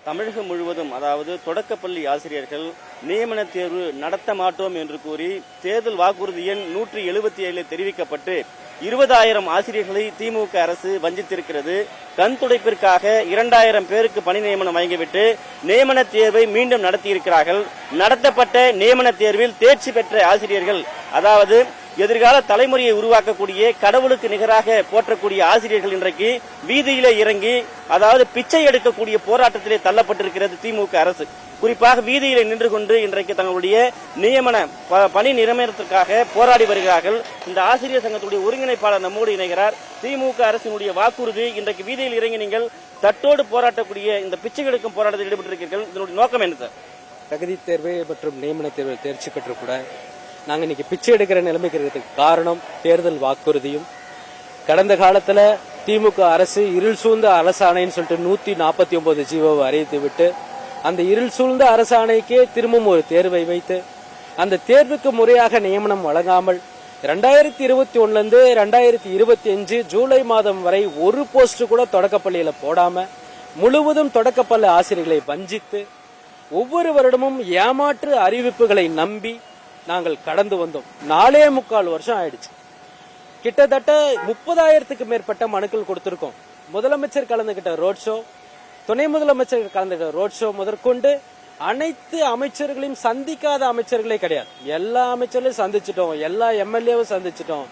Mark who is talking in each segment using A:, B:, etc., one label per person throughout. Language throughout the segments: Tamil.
A: தமிழகம் முழுவதும் அதாவது தொடக்கப்பள்ளி ஆசிரியர்கள் நியமன தேர்வு நடத்த மாட்டோம் என்று கூறி தேர்தல் வாக்குறுதி எண் 177 தெரிவிக்கப்பட்டு 20,000 ஆசிரியர்களை திமுக அரசு வஞ்சித்திருக்கிறது. கண் துடைப்பிற்காக 2,000 பேருக்கு பணி நியமனம் வழங்கிவிட்டு நியமன தேர்வை மீண்டும் நடத்தியிருக்கிறார்கள். நடத்தப்பட்ட நியமன தேர்வில் தேர்ச்சி பெற்ற ஆசிரியர்கள், அதாவது எதிர்கால தலைமுறையை உருவாக்கக்கூடிய கடவுளுக்கு நிகராக போற்றக்கூடிய ஆசிரியர்கள் இன்றைக்கு வீதியிலே இறங்கி அதாவது பிச்சை எடுக்கக்கூடிய போராட்டத்திலே தள்ளப்பட்டிருக்கிறது திமுக அரசு. குறிப்பாக வீதியிலே நின்று கொண்டு இன்றைக்கு தங்களுடைய நியமன பணி நியமனத்திற்காக போராடி வருகிறார்கள். இந்த ஆசிரியர் சங்கத்துடைய ஒருங்கிணைப்பாளர் நம்மோடு இணைகிறார். திமுக அரசினுடைய வாக்குறுதி, இன்றைக்கு வீதியில் இறங்கி நீங்கள் தட்டோடு போராட்டக்கூடிய இந்த பிச்சை எடுக்கும் போராட்டத்தில் ஈடுபட்டிருக்கிறீர்கள். இதனுடைய நோக்கம் என்ன சார்?
B: தகுதி தேர்வு மற்றும் நியமன தேர்வில் தேர்ச்சி பெற்று கூட நாங்கள் இன்னைக்கு பிச்சை எடுக்கிற நிலைமைக்கு இருக்கிறதுக்கு காரணம் தேர்தல் வாக்குறுதியும். கடந்த காலத்துல திமுக அரசு இருள் சூழ்ந்த அரசாணைன்னு சொல்லிட்டு 149 ஜீவோவை அறிவித்து விட்டு அந்த இருள் சூழ்ந்த அரசாணைக்கே திரும்பவும் ஒரு தேர்வை வைத்து அந்த தேர்வுக்கு முறையாக நியமனம் வழங்காமல் 2021 இருந்து 2025 ஜூலை மாதம் வரை ஒரு போஸ்ட் கூட தொடக்கப்பள்ளியில போடாம முழுவதும் தொடக்கப்பள்ளி ஆசிரியர்களை வஞ்சித்து ஒவ்வொரு வருடமும் ஏமாற்று அறிவிப்புகளை நம்பி நாங்கள் கடந்து வந்தோம். 4.25 வருஷம் ஆயிடுச்சு. கிட்டத்தட்ட 30,000க்கு மேற்பட்ட மனுக்கள் கொடுத்திருக்கோம். முதலமைச்சர் கலந்துகிட்ட ரோட் ஷோ, துணை முதலமைச்சர் கலந்துகிட்ட ரோட் ஷோ முதற்கொண்டு அனைத்து அமைச்சர்களையும் சந்திக்காத அமைச்சர்களே கிடையாது. எல்லா அமைச்சர்களையும் சந்திச்சிட்டோம், எல்லா எம்எல்ஏவும் சந்திச்சிட்டோம்,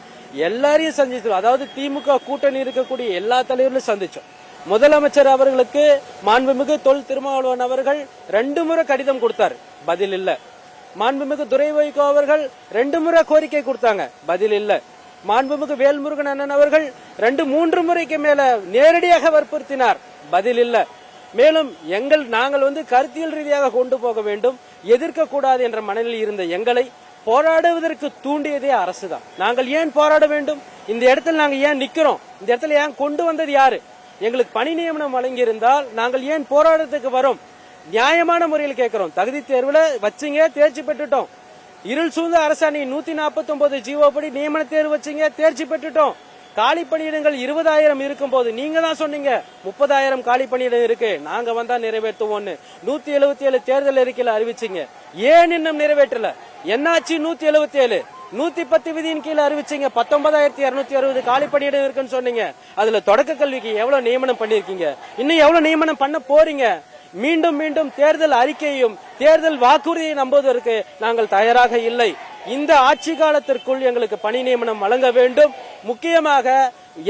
B: எல்லாரையும் சந்திச்சிட்டோம். அதாவது திமுக கூட்டணி இருக்கக்கூடிய எல்லா தலைவர்களையும் சந்திச்சோம். முதலமைச்சர் அவர்களுக்கு மாண்புமிகு தொல் திருமாவளவன் அவர்கள் 2 முறை கடிதம் கொடுத்தாரு, பதில் இல்ல. மாண்புமிகு துரை வைகோ அவர்கள் 2 முறை கோரிக்கை கொடுத்தாங்க, பதில் இல்ல. மாண்புமிகு வேல்முருகன் அண்ணன் அவர்கள் 2-3 முறைக்கு மேல நேரடியாக வற்புறுத்தினார், பதில் இல்ல. மேலும் நாங்கள் கருத்தியல் ரீதியாக கொண்டு போக வேண்டும், எதிர்க்க கூடாது என்ற மனநிலையில் இருந்த எங்களை போராடுவதற்கு தூண்டியதே அரசுதான். நாங்கள் ஏன் போராட வேண்டும்? இந்த இடத்துல நாங்க ஏன் நிக்கிறோம்? இந்த இடத்துல ஏன் கொண்டு வந்தது யாரு? எங்களுக்கு பணி நியமனம் வழங்கி இருந்தால் நாங்கள் ஏன் போராட்டத்துக்கு வரோம்? நியாயமான முறையில் கேட்கிறோம். தகுதி தேர்வுல வச்சுங்க, தேர்ச்சி பெற்றுட்டோம். இருள் சூழ்ந்த அரசாணை 149 ஜீவோ படி நியமன தேர்வு வச்சுங்க, தேர்ச்சி பெற்றுட்டோம். காலி பணியிடங்கள் 20,000 இருக்கும் போது நீங்க தான் சொன்னீங்க 30,000 காலி பணியிடம் இருக்கு, நாங்க வந்தா நிறைவேற்றுவோம்னு 177 தேர்தல் அறிக்கையில அறிவிச்சீங்க. ஏன் இன்னும் நிறைவேற்றல? என்னாச்சு? 177 110 விதியின் கீழே அறிவிச்சீங்க 19,260 காலி பணியிடம் இருக்குன்னு சொன்னீங்க. அதுல தொடக்க கல்விக்கு எவ்வளவு நியமனம் பண்ணிருக்கீங்க? இன்னும் எவ்வளவு நியமனம் பண்ண போறீங்க? மீண்டும் மீண்டும் தேர்தல் அறிக்கையும் தேர்தல் வாக்குறுதியை நம்புவதற்கு நாங்கள் தயாராக இல்லை. இந்த ஆட்சி காலத்திற்குள் எங்களுக்கு பணி நியமனம் வழங்க வேண்டும். முக்கியமாக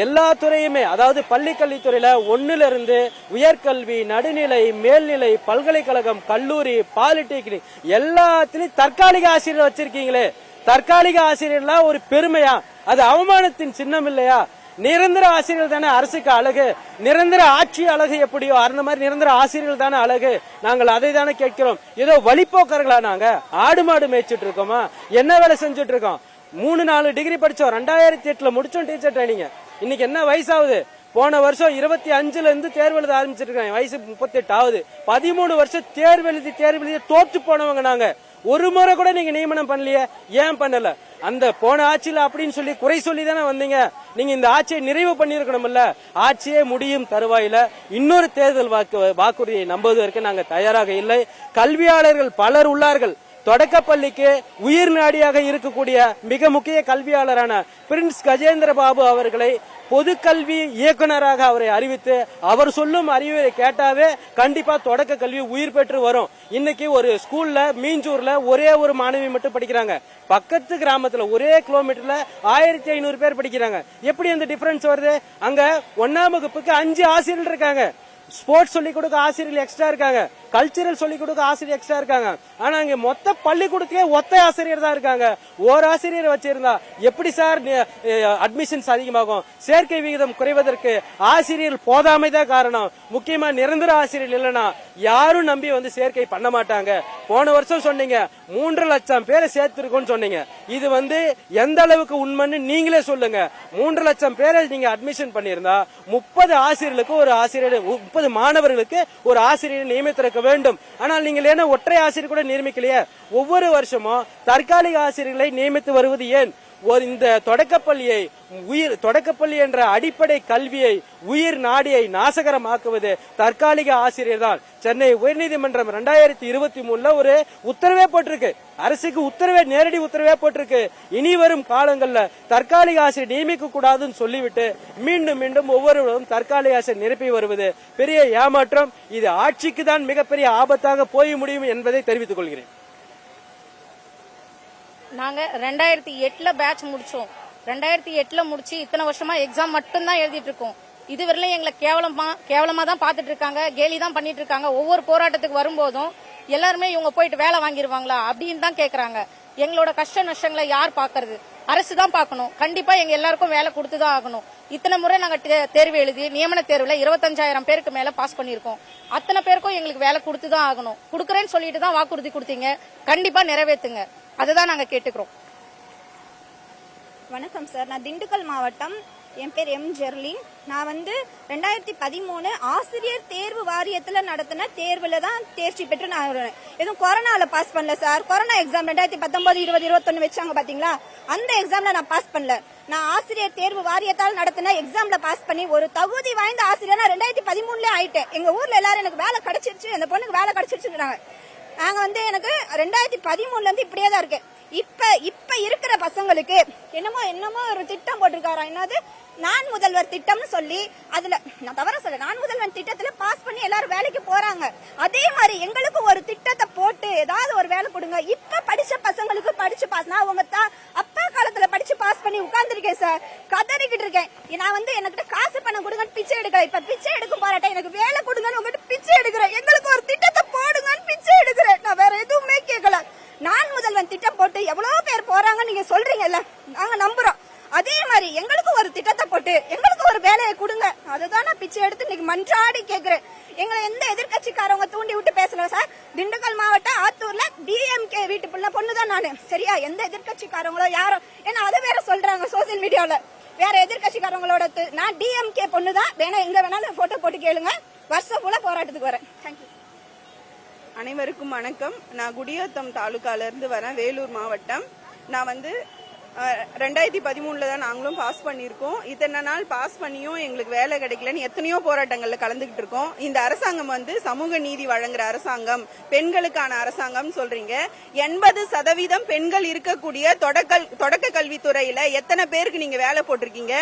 B: எல்லா துறையுமே, அதாவது பள்ளி கல்வித்துறையில 1ல இருந்து உயர்கல்வி, நடுநிலை, மேல்நிலை, பல்கலைக்கழகம், கல்லூரி, பாலிடெக்னிக் எல்லாத்திலும் தற்காலிக ஆசிரியர் வச்சிருக்கீங்களே. தற்காலிக ஆசிரியர்லாம் ஒரு பெருமையா? அது அவமானத்தின் சின்னம் இல்லையா? நிரந்தர ஆசிரியர்கள் தானே அரசுக்கு அழகு. நிரந்தர ஆட்சி அழகு எப்படியோ அந்த மாதிரி நிரந்தர ஆசிரியர்கள் தானே அழகு. நாங்கள் அதை தானே கேட்கிறோம். ஏதோ வழிபோக்கர்களா? நாங்க ஆடு மாடு மேய்ச்சிட்டு இருக்கோமா? என்ன வேலை செஞ்சுட்டு இருக்கோம்? 3-4 டிகிரி படிச்சோம், 2008ல முடிச்சோம் டீச்சர் ட்ரைனிங். இன்னைக்கு என்ன வயசாகுது? போன வருஷம் 25ல இருந்து தேர்வு எழுத ஆரம்பிச்சிருக்காங்க, வயசு 38 ஆகுது. 13 வருஷம் தேர்வு எழுதி தோற்று போனவங்க நாங்க. ஒரு முறை கூட நீங்க நியமனம் பண்ணலையே, ஏன் பண்ணல? அந்த போன ஆட்சியில அப்படின்னு சொல்லி குறை சொல்லி தானே வந்தீங்க. நீங்க இந்த ஆட்சியை நிறைவு பண்ணிருக்கணும்ல. ஆட்சியே முடியும் தருவாயில இன்னொரு தேர்தல் வாக்குறுதியை நம்புவதற்கு நாங்க தயாராக இல்லை. கல்வியாளர்கள் பலர் உள்ளார்கள். தொடக்கப்பள்ளிக்கு உயிர் நாடியாக இருக்கக்கூடிய மிக முக்கிய கல்வியாளரான பிரின்ஸ் கஜேந்திர பாபு அவர்களை பொதுக்கல்வி இயக்குநராக அவரை அறிவித்து அவர் சொல்லும் அறிவுரை கேட்டாவே கண்டிப்பா தொடக்க கல்வி உயிர் பெற்று வரும். இன்னைக்கு ஒரு ஸ்கூல்ல மீஞ்சூர்ல ஒரே ஒரு மாணவி மட்டும் படிக்கிறாங்க. பக்கத்து கிராமத்துல ஒரே கிலோமீட்டர்ல 1500 பேர் படிக்கிறாங்க. எப்படி அந்த டிஃபரன்ஸ் வருது? அங்க 1ஆம் வகுப்புக்கு 5 ஆசிரியர்கள் இருக்காங்க. ஸ்போர்ட்ஸ் சொல்லிக் கொடுக்க ஆசிரியர்கள் எக்ஸ்ட்ரா இருக்காங்க, கல்ச்சரல் சொல்லிக் கொடுக்க ஆசிரியர் எக்ஸ்ட்ரா இருக்காங்க. ஆனா இங்க மொத்த பள்ளிக்கூடத்திலே ஒத்த ஆசிரியர் தான் இருக்காங்க. ஒரு ஆசிரியர் வச்சிருந்தா எப்படி சார் அட்மிஷன்ஸ் அதிகமாகும்? சேர்க்கை விகிதம் குறைவதற்கு ஆசிரியர்கள் போதாமைதான் காரணம். முக்கியமா நிரந்தர ஆசிரியர் இல்லைன்னா யாரும் நம்பி சேர்க்கை பண்ண மாட்டாங்க. போன வருஷம் சொன்னீங்க 3 லட்சம் பேரை சேர்த்திருக்கோம்னு சொன்னீங்க. இது எந்த அளவுக்கு உண்மைன்னு நீங்களே சொல்லுங்க. 3 லட்சம் பேரை நீங்க அட்மிஷன் பண்ணிருந்தா 30 ஆசிரியர்களுக்கு ஒரு ஆசிரியர், 30 மாணவர்களுக்கு ஒரு ஆசிரியர் நியமித்திருக்க வேண்டும். ஆனால் நீங்கள் என்ன ஒற்றை ஆசிரியர் கூட நியமிக்கலையே. ஒவ்வொரு வருஷமும் தற்காலிக ஆசிரியர்களை நியமித்து வருவது ஏன்? இந்த தொடக்கப்பள்ளி என்ற அடிப்படை கல்வியை உயிர் நாடியை நாசகரமாக்குவது தற்காலிக ஆசிரியர் தான். சென்னை உயர்நீதிமன்றம் 2023 ஒரு உத்தரவே போட்டிருக்கு. அரசுக்கு நேரடி உத்தரவே போட்டிருக்கு. இனி வரும் காலங்கள்ல தற்காலிக ஆசிரியர் நியமிக்க கூடாதுன்னு சொல்லிவிட்டு மீண்டும் மீண்டும் ஒவ்வொருவரும் தற்காலிக ஆசிரியர் நிரப்பி வருவது பெரிய ஏமாற்றம். இது ஆட்சிக்கு தான் மிகப்பெரிய ஆபத்தாக போய் முடியும் என்பதை தெரிவித்துக் கொள்கிறேன்.
C: நாங்க 2008 பேட்ச் முடிச்சோம். 2008 முடிச்சு இத்தனை வருஷமா எக்ஸாம் மட்டும் தான் எழுதிட்டு இருக்கோம். இதுவரையிலும் எங்களை கேவலமா தான் பாத்துட்டு இருக்காங்க, கேலி தான் பண்ணிட்டு இருக்காங்க. ஒவ்வொரு போராட்டத்துக்கு வரும்போதும் எல்லாருமே இவங்க போயிட்டு வேலை வாங்கிருவாங்களா அப்படின்னு தான் கேக்குறாங்க. எங்களோட கஷ்ட நஷ்டங்களை யார் பாக்குறது? அரசு தான் பாக்கணும். கண்டிப்பா எங்க எல்லாருக்கும் வேலை கொடுத்துதான் ஆகணும். இத்தனை முறை நாங்க தேர்வு எழுதி நியமன தேர்வுல 25,000 பேருக்கு மேல பாஸ் பண்ணிருக்கோம். அத்தனை பேருக்கும் எங்களுக்கு வேலை கொடுத்துதான் ஆகணும். கொடுக்கறேன்னு சொல்லிட்டு தான் வாக்குறுதி கொடுத்தீங்க. கண்டிப்பா நிறைவேற்றுங்க. அதுதான் நாங்க கேட்டுக்கிறோம்.
D: வணக்கம் சார், நான் திண்டுக்கல் மாவட்டம். என் பேர் எம் ஜெர்லின். நான் 2013 ஆசிரியர் தேர்வு வாரியத்தில் நடத்தின தேர்வுல தான் தேர்ச்சி பெற்று நான் எதுவும் கொரோனால பாஸ் பண்ணல சார். கொரோனா எக்ஸாம் 2019, 20, 21 வச்சாங்க பாத்தீங்களா, அந்த எக்ஸாம்ல நான் பாஸ் பண்ணல. நான் ஆசிரியர் தேர்வு வாரியத்தால் நடத்தின எக்ஸாம்ல பாஸ் பண்ணி ஒரு தகுதி வாய்ந்த ஆசிரியர் 2013 ஆயிட்டேன். எங்க ஊர்ல எல்லாரும் எனக்கு வேலை கிடைச்சிருச்சு, அந்த பொண்ணுக்கு வேலை கிடைச்சிருச்சுங்கிறாங்க. நாங்க எனக்கு 2013 இப்படியே தான் இருக்கேன். இப்ப இருக்கிற பசங்களுக்கு என்னமோ ஒரு திட்டம் போட்டிருக்காரா, என்னது நான் முதல்வர் திட்டம்னு சொல்லி, அதுல நான் தவற சொல்ல, நான் முதல்வர் திட்டத்துல பாஸ் பண்ணி எல்லாரும் வேலைக்கு போறாங்க. அதே மாதிரி எங்களுக்கு ஒரு திட்டத்தை போட்டு ஏதாவது ஒரு வேலை கொடுங்க. இப்ப படிச்ச பசங்களுக்கு படிச்சு பாஸ், நான் உங்க அப்பா காலத்துல படிச்சு பாஸ் பண்ணி உட்கார்ந்துருக்கேன் சார், கதறிக்கிட்டு இருக்கேன். நான் என்கிட்ட காசு பணம் கொடுங்கன்னு பிச்சை எடுக்கிறேன். இப்ப பிச்சை எடுக்கும் போராட்டம், எனக்கு வேலை கொடுங்கன்னு உங்ககிட்ட பிச்சை எடுக்கிறேன். எங்களுக்கு ஒரு திட்டத்தை போடுங்கன்னு பிச்சை எடுக்கிறேன். நான் வேற எதுவுமே கேட்கல. நான் முதல்வன் திட்டம் போட்டு எவ்வளவு பேர் போறாங்கன்னு நீங்க சொல்றீங்கல்ல, நாங்க நம்புறோம். அதே மாதிரி எங்களுக்கு ஒரு திட்டத்தை போட்டு எங்களுக்கு ஒரு வேலையை கொடுங்க. அதுதான் நான் பிச்சை எடுத்து இன்னைக்கு மன்றாடி கேக்குறேன். எங்களை எந்த எதிர்கட்சிக்காரவங்க தூண்டி விட்டு பேசல சார். திண்டுக்கல் மாவட்டம் ஆத்தூர்ல டிஎம்கே வீட்டு பொண்ணுதான் நானு, சரியா? எந்த எதிர்கட்சிக்காரங்களோ யாரோ என்ன அதை வேற சொல்றாங்க சோசியல் மீடியால. வேற எதிர்கட்சிக்காரங்களோட நான் டிஎம்கே பொண்ணுதான். வேணா எங்க வேணாலும் போட்டோ போட்டு கேளுங்க. வருஷம் போல போராட்டத்துக்கு வரேன். தேங்க்யூ.
E: அனைவருக்கும் வணக்கம். நான் குடியாத்தம் தாலுகால இருந்து வரேன், வேலூர் மாவட்டம். நான் 2013 தான் நாங்களும் பாஸ் பண்ணியிருக்கோம். இத்தனை நாள் பாஸ் பண்ணியும் எங்களுக்கு வேலை கிடைக்கலன்னு எத்தனையோ போராட்டங்கள்ல கலந்துகிட்டு இருக்கோம். இந்த அரசாங்கம் சமூக நீதி வழங்குற அரசாங்கம், பெண்களுக்கான அரசாங்கம் சொல்றீங்க. 80% பெண்கள் இருக்கக்கூடிய தொடக்க கல்வித்துறையில எத்தனை பேருக்கு நீங்க வேலை போட்டிருக்கீங்க?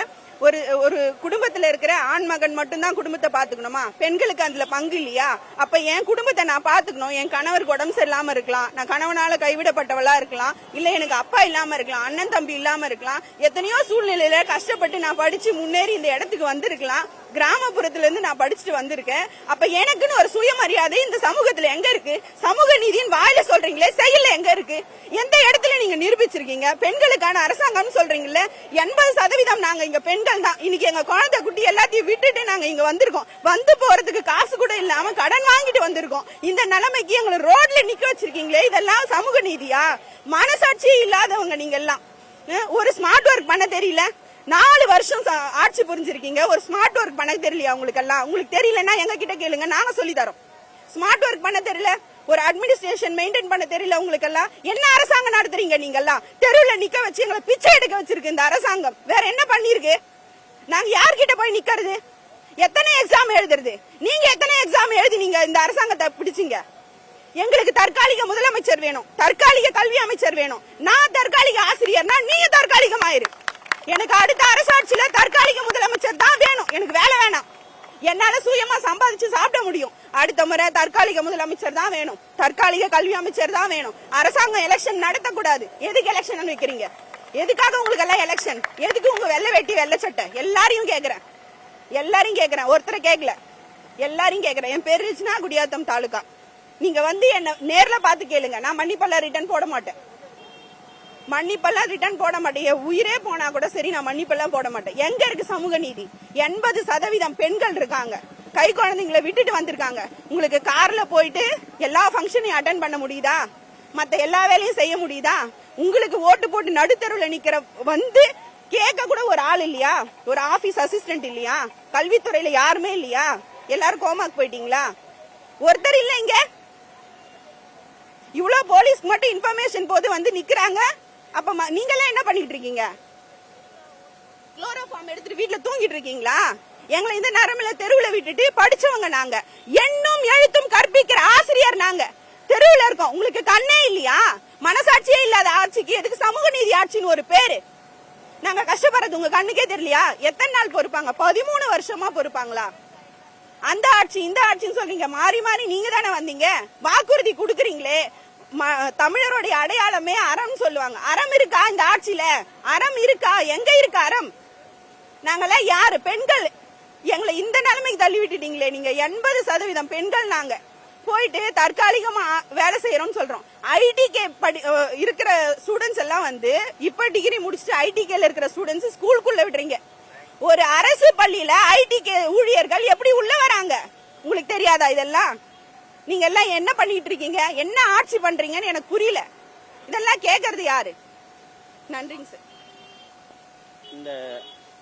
E: ஒரு குடும்பத்துல இருக்கிற ஆண் மகன் மட்டும்தான் குடும்பத்தை பாத்துக்கணுமா? பெண்களுக்கு அதுல பங்கு இல்லையா? அப்ப என் குடும்பத்தை நான் பாத்துக்கணும். என் கணவருக்கு உடம்பு சரியில்லாம இருக்கலாம், நான் கணவனால கைவிடப்பட்டவளா இருக்கலாம், இல்ல எனக்கு அப்பா இல்லாம இருக்கலாம், அண்ணன் தம்பி இல்லாம இருக்கலாம். எத்தனையோ சூழ்நிலையில கஷ்டப்பட்டு நான் படிச்சு முன்னேறி இந்த இடத்துக்கு வந்திருக்கலாம். கிராமப்புறத்துல இருந்து நான் படிச்சுட்டு வந்திருக்கேன். அப்ப எனக்குன்னு ஒரு சுயமரியாதை இந்த சமூகத்துல எங்க இருக்கு? சமூக நீதியின் வாயில சொல்றீங்களே, செயல்ல எங்க இருக்கு? எந்த இடத்துல நீங்க நிரூபிச்சிருக்கீங்க? பெண்களுக்கான அரசாங்கம் சொல்றீங்கல்ல, 80% நாங்க இங்க பெண்கள் தான். இன்னைக்கு எங்க குழந்தை குட்டி எல்லாத்தையும் விட்டுட்டு நாங்க இங்க வந்திருக்கோம். வந்து போறதுக்கு காசு கூட இல்லாம கடன் வாங்கிட்டு வந்திருக்கோம். இந்த நிலைமைக்கு எங்களை ரோட்ல நிக்க வச்சிருக்கீங்களே, இதெல்லாம் சமூக நீதியா? மனசாட்சியே இல்லாதவங்க நீங்க எல்லாம். ஒரு ஸ்மார்ட் ஒர்க் பண்ண தெரியல, 4 வருஷம் ஆட்சி புரிஞ்சிருக்கீங்க. ஒரு ஸ்மார்ட் ஒர்க் பண்ண தெரியலையா உங்களுக்கு எல்லாம்? உங்களுக்கு தெரியலன்னா எங்க கிட்ட கேளுங்க, நாங்க சொல்லி தரோம். ஸ்மார்ட் ஒர்க் பண்ண தெரியல, ஒரு அட்மினிஸ்ட்ரேஷன் மெயின்டைன் பண்ண தெரியல உங்களுக்கு எல்லாம். என்ன அரசாங்கம் நடத்துறீங்க நீங்க எல்லாம்? தெருவில் நிக்க வச்சு எங்களை பிச்சை எடுக்க வச்சிருக்கு இந்த அரசாங்கம். வேற என்ன பண்ணிருக்கு? நாங்க யார்கிட்ட போய் நிக்கிறது? எத்தனை எக்ஸாம் எழுதுறது? நீங்க எத்தனை எக்ஸாம் எழுதி நீங்க இந்த அரசாங்கத்தை பிடிச்சீங்க? எங்களுக்கு தற்காலிக முதலமைச்சர் வேணும், தற்காலிக கல்வி அமைச்சர் வேணும். நான் தற்காலிக ஆசிரியர்னா நீங்க தற்காலிகமாயிரு. எனக்கு அடுத்த அரசாட்சியில தற்காலிக முதலமைச்சர் தான் வேணும், எனக்கு வேலை வேணாம். என்னால சுயமா சம்பாதிச்சு சாப்பிட முடியும். அடுத்த முறை தற்காலிக முதலமைச்சர் தான் வேணும், தற்காலிக கல்வி அமைச்சர் தான் வேணும். அரசாங்கம் எலெக்ஷன் நடத்தக்கூடாது. எதுக்கு எலெக்ஷன் வைக்கிறீங்க? எதுக்காக உங்களுக்கு எல்லாம் எலெக்ஷன்? எதுக்கு உங்க வெள்ளை வேட்டி வெள்ளை சட்டை? எல்லாரையும் கேக்குறேன், ஒருத்தரை கேட்கல, எல்லாரையும் கேக்குறேன். என் பேர் ரிச்னா, குடியாத்தம் தாலுகா. நீங்க என்ன நேர்ல பாத்து கேளுங்க. நான் மன்னிப்பெல்லாம் ரிட்டர்ன் போட மாட்டேன். என் உயிரே போனா கூட சரி, நான் மன்னிப்பெல்லாம் போட மாட்டேன். எங்க இருக்கு சமூக நீதி? 80% பெண்கள் இருக்காங்க, கை குழந்தைங்களை விட்டுட்டு வந்திருக்காங்க. உங்களுக்கு கார்ல போயிட்டு எல்லா ஃபங்க்ஷனையும் அட்டென்ட் பண்ண முடியுதா? மத்த எல்லா வேலையும் செய்ய முடியுதா? உங்களுக்கு ஓட்டு போட்டு நடுத்தருவில் நிக்கிற கேட்க கூட ஒரு ஆள் இல்லையா? ஒரு ஆபீஸ் அசிஸ்டன்ட் இல்லையா? கல்வித்துறையில யாருமே இல்லையா? எல்லாரும் கோமாக்கு போயிட்டீங்களா? ஒருத்தர் இல்ல இங்க. இவ்வளவு போலீஸ்க்கு மட்டும் இன்ஃபர்மேஷன் போது நிக்கிறாங்க. அப்ப நீங்க எல்லாம் என்ன பண்ணிட்டு இருக்கீங்க? குளோரோஃபார்ம் எடுத்துட்டு வீட்டுல தூங்கிட்டு இருக்கீங்களா? எங்களை இந்த நேரமில்ல தெருவுல விட்டுட்டு படிச்சவங்க நாங்க, எண்ணும் எழுத்தும் கற்பிக்கிற ஆசிரியர் நாங்க, தெருவுல இருக்கோம். உங்களுக்கு கண்ணே இல்லையா? மனசாட்சியே இல்லாத ஆட்சிக்கு எதுக்கு சமூக நீதி ஆட்சின்னு ஒரு பேரு? நாங்க கஷ்டப்படுறது உங்க கண்ணுக்கே தெரியலையா? எத்தனை நாள் பொறுப்பாங்க? 13 வருஷமா பொறுப்பாங்களா? அந்த ஆட்சி இந்த ஆட்சின்னு சொல்றீங்க, மாறி மாறி நீங்க தானே வந்தீங்க. வாக்குறுதி கொடுக்குறீங்களே, தமிழருடைய அடையாளமே அறம் சொல்லுவாங்க. அறம் இருக்கா இந்த ஆட்சியில? அறம் இருக்கா? எங்க இருக்கு அறம்? நாங்கெல்லாம் யாரு? பெண்கள். எங்களை இந்த நிலைமைக்கு தள்ளி விட்டுட்டீங்களே நீங்க. 80% பெண்கள் நாங்க. போயிட்டு தற்காலிகமா வேலை செய்யறோம்னு சொல்றோம். ஐடிகே இருக்கிற ஸ்டூடெண்ட்ஸ் எல்லாம் வந்து இப்ப டிகிரி முடிச்சுட்டு ஐடிகேல இருக்கிற ஸ்டூடெண்ட்ஸ் ஸ்கூலுக்குள்ள விடுறீங்க. ஒரு அரசு பள்ளியில ஐடிகே ஊழியர்கள் எப்படி உள்ள வராங்க? உங்களுக்கு தெரியாதா இதெல்லாம்? நீங்க எல்லாம் என்ன பண்ணிட்டு இருக்கீங்க? என்ன ஆட்சி பண்றீங்கன்னு எனக்கு புரியல. இதெல்லாம் கேக்குறது யாரு? நன்றிங்க சார்.
A: இந்த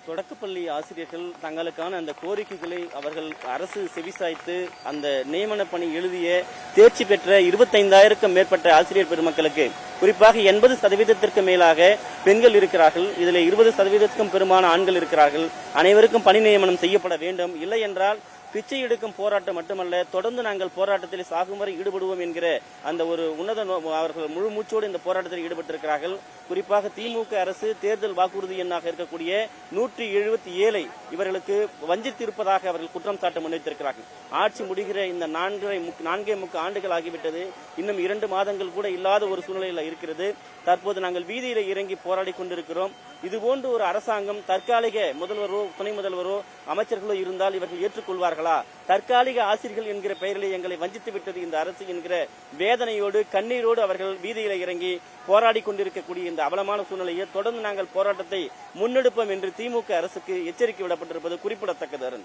A: தொடக்கப்பள்ளி ஆசிரியர்கள் தங்களுக்கான அந்த கோரிக்கைகளை அவர்கள் அரசு செவிசாய்த்து அந்த நியமன பணி எழுதிய தேர்ச்சி பெற்ற 25,000க்கும் மேற்பட்ட ஆசிரியர் பெருமக்களுக்கு, குறிப்பாக 80% மேலாக பெண்கள் இருக்கிறார்கள், இதில் 20%க்கும் பெரும்பாலான ஆண்கள் இருக்கிறார்கள், அனைவருக்கும் பணி நியமனம் செய்யப்பட வேண்டும். இல்லை என்றால் பிச்சை எடுக்கும் போராட்டம் மட்டுமல்ல, தொடர்ந்து நாங்கள் போராட்டத்தில் சாகும் வரை ஈடுபடுவோம் என்கிற அந்த ஒரு உன்னத அவர்கள் முழு மூச்சோடு இந்த போராட்டத்தில் ஈடுபட்டிருக்கிறார்கள். குறிப்பாக திமுக அரசு தேர்தல் வாக்குறுதி எண்ணாக இருக்கக்கூடிய 177 இவர்களுக்கு வஞ்சித்திருப்பதாக அவர்கள் குற்றம் சாட்ட முன்வைத்திருக்கிறார்கள். ஆட்சி முடிகிற இந்த 4.25 ஆண்டுகள் ஆகிவிட்டது. இன்னும் 2 மாதங்கள் கூட இல்லாத ஒரு சூழ்நிலையில் இருக்கிறது. தற்போது நாங்கள் வீதியில இறங்கி போராடி கொண்டிருக்கிறோம். இதுபோன்று ஒரு அரசாங்கம் தற்காலிக முதல்வரோ துணை முதல்வரோ அமைச்சர்களோ இருந்தால் இவர்கள் ஏற்றுக்கொள்வார்களா? தற்காலிக ஆசிரியர்கள் என்கிற பெயரிலே எங்களை வஞ்சித்து விட்டது இந்த அரசு என்கிற வேதனையோடு கண்ணீரோடு அவர்கள் வீதியில இறங்கி போராடி கொண்டிருக்கக்கூடிய இந்த அவலமான சூழ்நிலையை தொடர்ந்து நாங்கள் போராட்டத்தை முன்னெடுப்போம் என்று திமுக அரசுக்கு எச்சரிக்கை விடப்பட்டிருப்பது குறிப்பிடத்தக்கது.